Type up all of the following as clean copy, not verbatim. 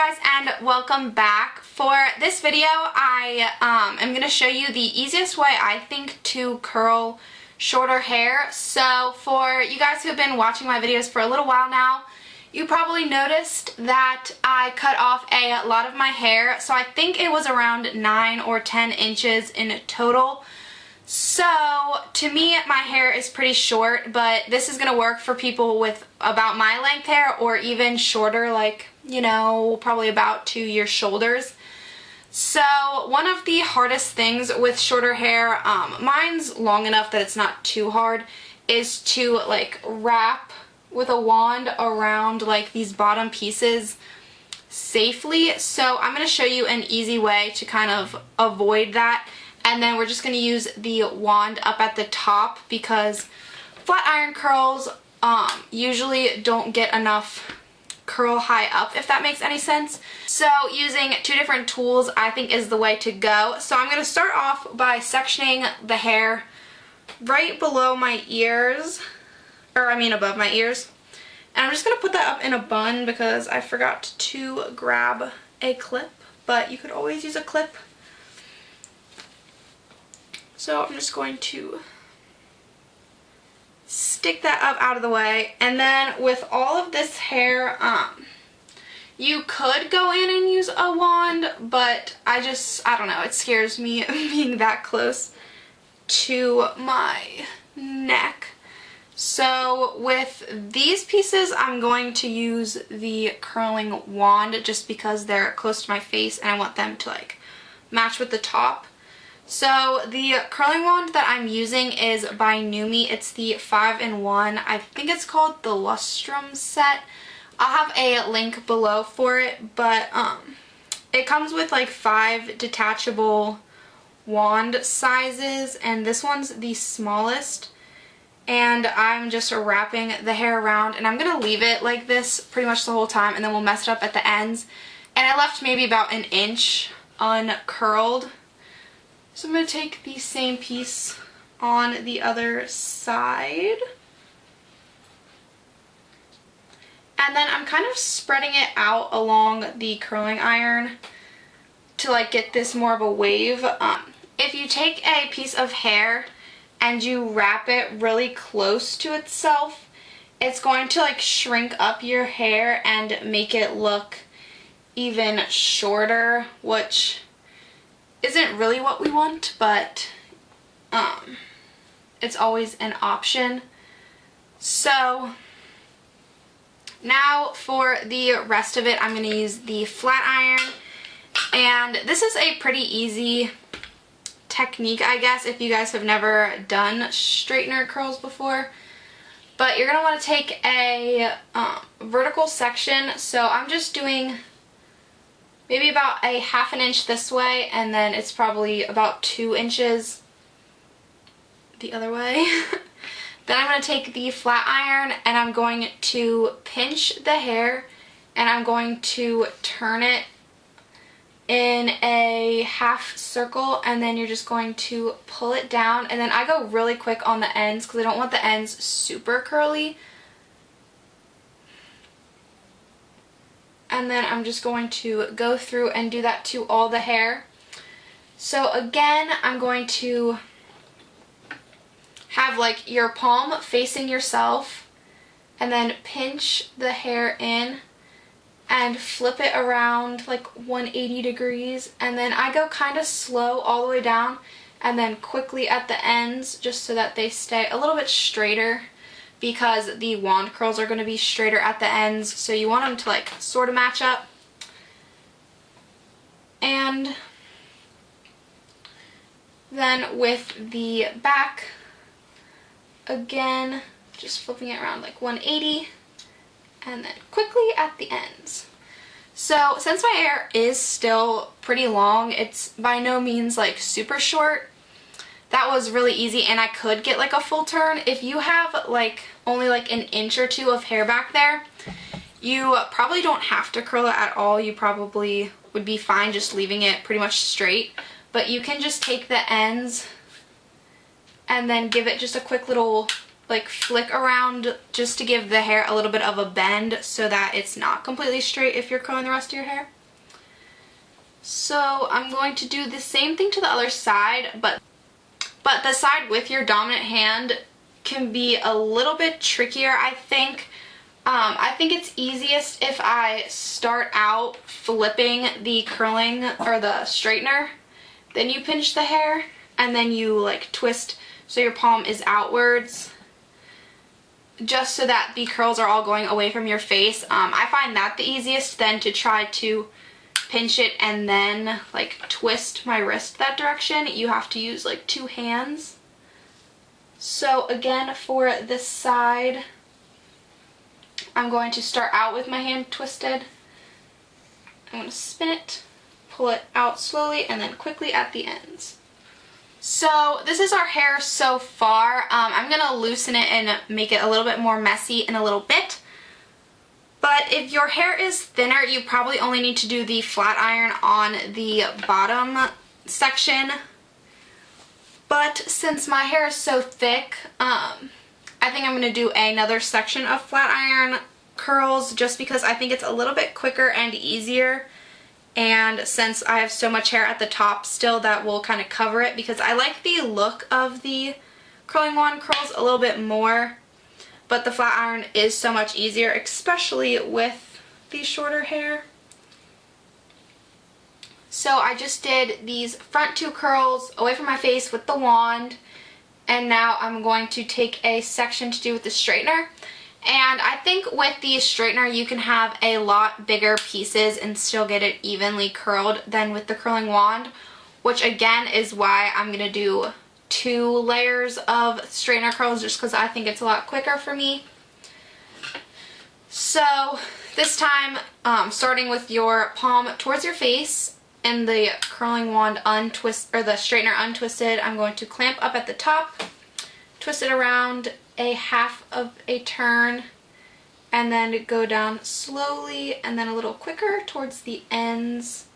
guys, and welcome back. For this video, I am going to show you the easiest way I think to curl shorter hair. So for you guys who have been watching my videos for a little while now, you probably noticed that I cut off a lot of my hair. So I think it was around 9 or 10 inches in total. So to me, my hair is pretty short, but this is going to work for people with about my length hair or even shorter, like, you know, probably about to your shoulders. So one of the hardest things with shorter hair, mine's long enough that it's not too hard, is to like wrap with a wand around like these bottom pieces safely. So I'm going to show you an easy way to kind of avoid that. And then we're just going to use the wand up at the top because flat iron curls usually don't get enough curl high up, if that makes any sense. So using two different tools I think is the way to go. So I'm going to start off by sectioning the hair right below my ears, or I mean above my ears. And I'm just going to put that up in a bun because I forgot to grab a clip, but you could always use a clip. So I'm just going to stick that up out of the way. And then with all of this hair, you could go in and use a wand, but I don't know, it scares me being that close to my neck. So with these pieces, I'm going to use the curling wand just because they're close to my face and I want them to like match with the top. So the curling wand that I'm using is by Nume. It's the 5-in-1. I think it's called the Lustrum set. I'll have a link below for it, but it comes with like 5 detachable wand sizes, and this one's the smallest. And I'm just wrapping the hair around, and I'm going to leave it like this pretty much the whole time, and then we'll mess it up at the ends. And I left maybe about an inch uncurled. So I'm going to take the same piece on the other side. And then I'm kind of spreading it out along the curling iron to like get this more of a wave. If you take a piece of hair and you wrap it really close to itself, it's going to like shrink up your hair and make it look even shorter, which isn't really what we want, but it's always an option. So now for the rest of it, I'm going to use the flat iron, and this is a pretty easy technique, I guess, if you guys have never done straightener curls before. But you're going to want to take a vertical section, so I'm just doing maybe about a ½ inch this way, and then it's probably about 2 inches the other way. Then I'm going to take the flat iron and I'm going to pinch the hair and I'm going to turn it in a half circle, and then you're just going to pull it down. And then I go really quick on the ends because I don't want the ends super curly. And then I'm just going to go through and do that to all the hair. So again, I'm going to have like your palm facing yourself and then pinch the hair in and flip it around like 180 degrees. And then I go kind of slow all the way down and then quickly at the ends just so that they stay a little bit straighter, because the wand curls are going to be straighter at the ends, so you want them to like sort of match up. And then with the back, again, just flipping it around like 180 and then quickly at the ends. So since my hair is still pretty long, it's by no means like super short. That was really easy, and I could get like a full turn. If you have like only like an inch or 2 of hair back there, you probably don't have to curl it at all. You probably would be fine just leaving it pretty much straight. But you can just take the ends and then give it just a quick little like flick around just to give the hair a little bit of a bend so that it's not completely straight if you're curling the rest of your hair. So I'm going to do the same thing to the other side, but the side with your dominant hand can be a little bit trickier, I think. I think it's easiest if I start out flipping the curling or the straightener, then you pinch the hair, and then you like twist so your palm is outwards, just so that the curls are all going away from your face. I find that the easiest, then to try to pinch it and then like twist my wrist that direction. You have to use like 2 hands. So again, for this side, I'm going to start out with my hand twisted. I'm going to spin it, pull it out slowly, and then quickly at the ends. So this is our hair so far. I'm going to loosen it and make it a little bit more messy in a little bit. But if your hair is thinner, you probably only need to do the flat iron on the bottom section. But since my hair is so thick, I think I'm going to do another section of flat iron curls just because I think it's a little bit quicker and easier. And since I have so much hair at the top still, that will kind of cover it, because I like the look of the curling wand curls a little bit more. But the flat iron is so much easier, especially with the shorter hair. So I just did these front 2 curls away from my face with the wand. And now I'm going to take a section to do with the straightener. And I think with the straightener you can have a lot bigger pieces and still get it evenly curled than with the curling wand, which again is why I'm going to do 2 layers of straightener curls, just because I think it's a lot quicker for me. So this time, starting with your palm towards your face and the curling wand untwist, or the straightener untwisted, I'm going to clamp up at the top, twist it around a half of a turn, and then go down slowly and then a little quicker towards the ends.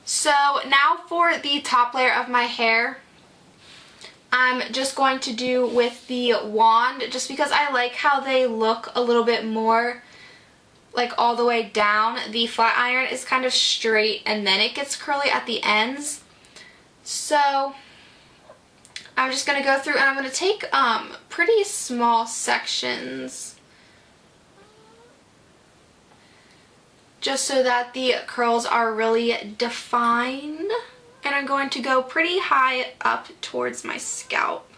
So now for the top layer of my hair, I'm just going to do with the wand, just because I like how they look a little bit more like all the way down. The flat iron is kind of straight and then it gets curly at the ends. So I'm just going to go through and I'm going to take pretty small sections just so that the curls are really defined. And I'm going to go pretty high up towards my scalp.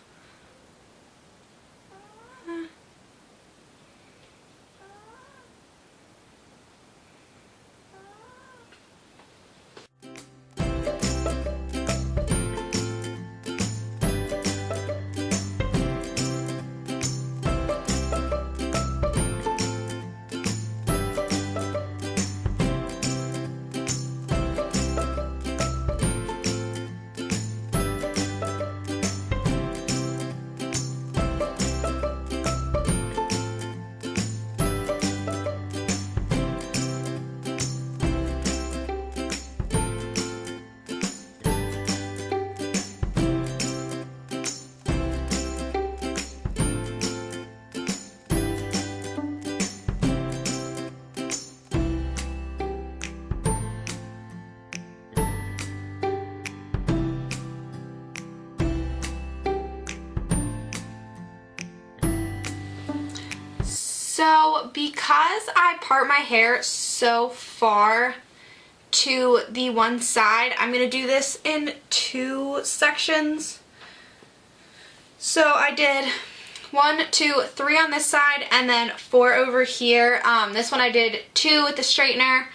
So because I part my hair so far to the one side. I'm going to do this in 2 sections. So I did 1, 2, 3 on this side and then 4 over here. This one I did 2 with the straightener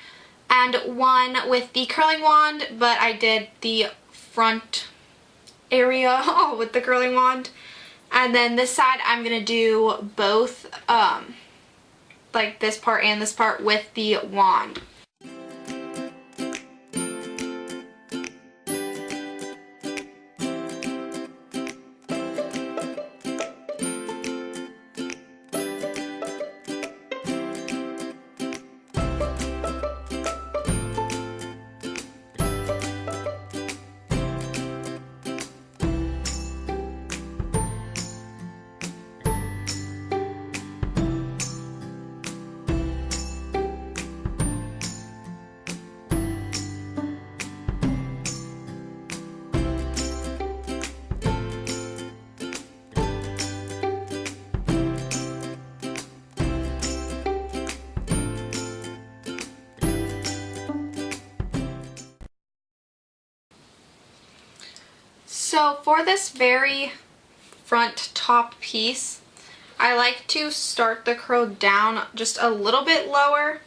and 1 with the curling wand, but I did the front area with the curling wand. And then this side I'm going to do both, like this part and this part with the wand. So for this very front top piece, I like to start the curl down just a little bit lower.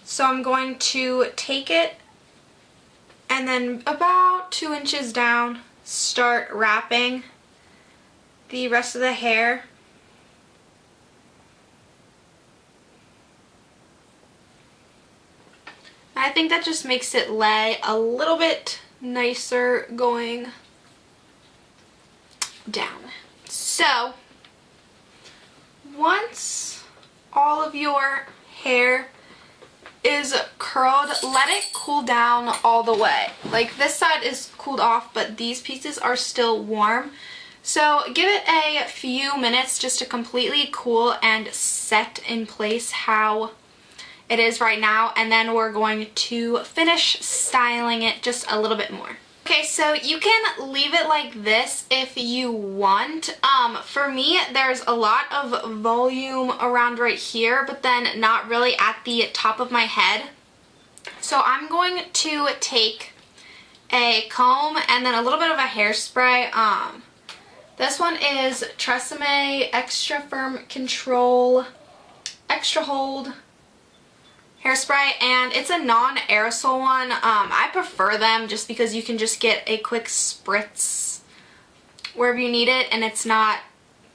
So I'm going to take it and then about 2 inches down, start wrapping the rest of the hair. I think that just makes it lay a little bit nicer going down. So once all of your hair is curled, let it cool down all the way. Like this side is cooled off, but these pieces are still warm. So give it a few minutes just to completely cool and set in place how it is right now, and then we're going to finish styling it just a little bit more. Okay, so you can leave it like this if you want. For me, there's a lot of volume around right here, but then not really at the top of my head. So I'm going to take a comb and then a little bit of a hairspray. This one is Tresemme Extra Firm Control Extra Hold hairspray, and it's a non-aerosol one. I prefer them just because you can just get a quick spritz wherever you need it and it's not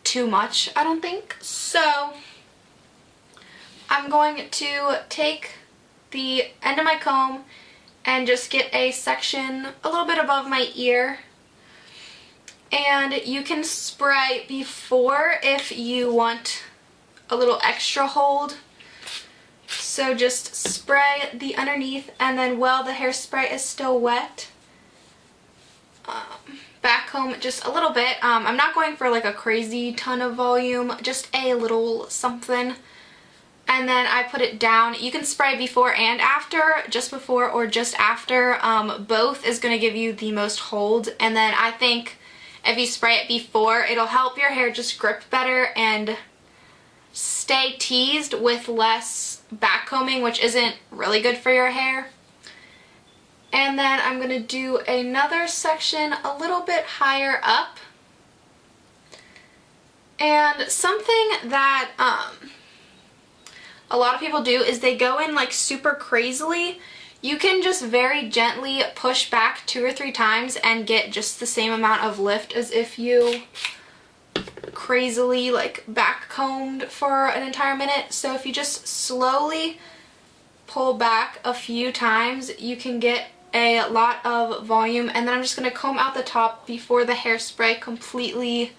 too much, I don't think. So I'm going to take the end of my comb and just get a section a little bit above my ear, and you can spray before if you want a little extra hold. So just spray the underneath, and then while the hairspray is still wet, back comb just a little bit. I'm not going for like a crazy ton of volume, just a little something. And then I put it down. You can spray before and after, just before or just after. Both is going to give you the most hold. And then I think if you spray it before, it'll help your hair just grip better and stay teased with less back combing, which isn't really good for your hair. And then I'm going to do another section a little bit higher up. And something that a lot of people do is they go in like super crazily. You can just very gently push back 2 or 3 times and get just the same amount of lift as if you crazily like back combed for an entire minute. So if you just slowly pull back a few times, you can get a lot of volume. And then I'm just going to comb out the top before the hairspray completely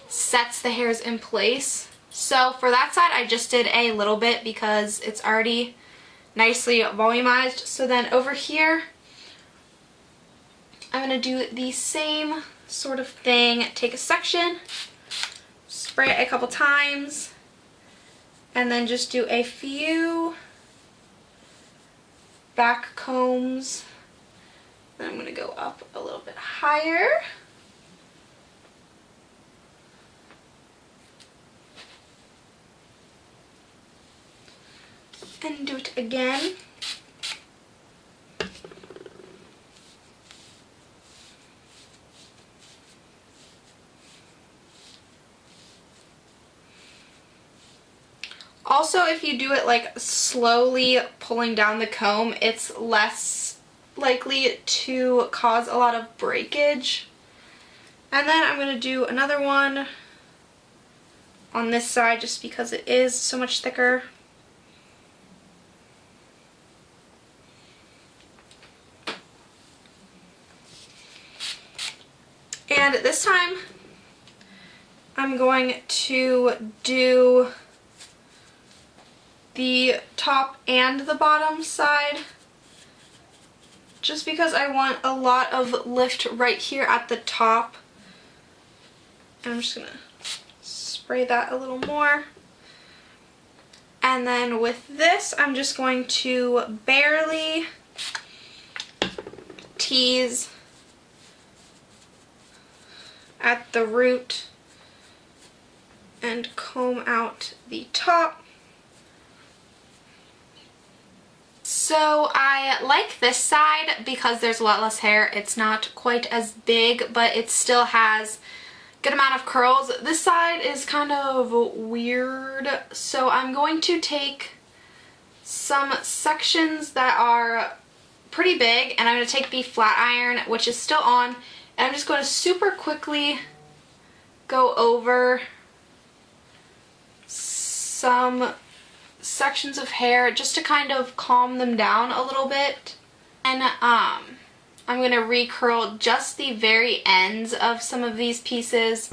sets the hairs in place. So for that side I just did a little bit because it's already nicely volumized. So then over here I'm going to do the same sort of thing. Take a section, spray it a couple times, and then just do a few back combs. Then I'm going to go up a little bit higher. And do it again. Also, if you do it like slowly pulling down the comb, it's less likely to cause a lot of breakage. And then I'm going to do another one on this side just because it is so much thicker. And this time I'm going to do the top and the bottom side just because I want a lot of lift right here at the top. And I'm just going to spray that a little more. And then with this, I'm just going to barely tease at the root and comb out the top. So I like this side because there's a lot less hair. It's not quite as big, but it still has a good amount of curls. This side is kind of weird, so I'm going to take some sections that are pretty big, and I'm going to take the flat iron, which is still on, and I'm just going to super quickly go over some sections of hair just to kind of calm them down a little bit. And I'm going to recurl just the very ends of some of these pieces.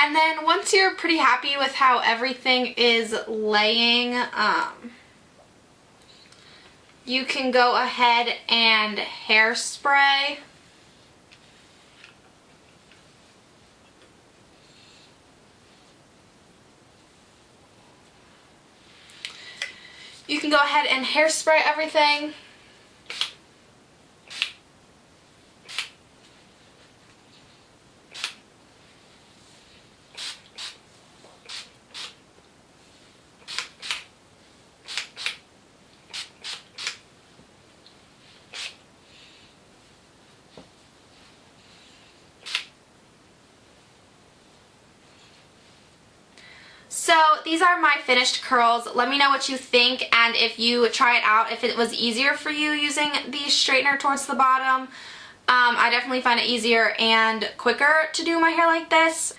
And then once you're pretty happy with how everything is laying, you can go ahead and hairspray. You can go ahead and hairspray everything. So these are my finished curls. Let me know what you think, and if you try it out, if it was easier for you using the straightener towards the bottom. I definitely find it easier and quicker to do my hair like this.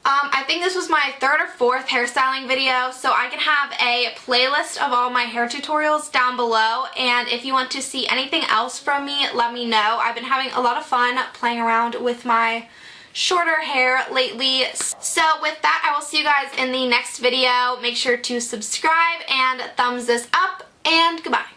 I think this was my third or fourth hairstyling video, so I can have a playlist of all my hair tutorials down below, and if you want to see anything else from me, let me know. I've been having a lot of fun playing around with my shorter hair lately. So with that, I will see you guys in the next video. Make sure to subscribe and thumbs this up, and goodbye.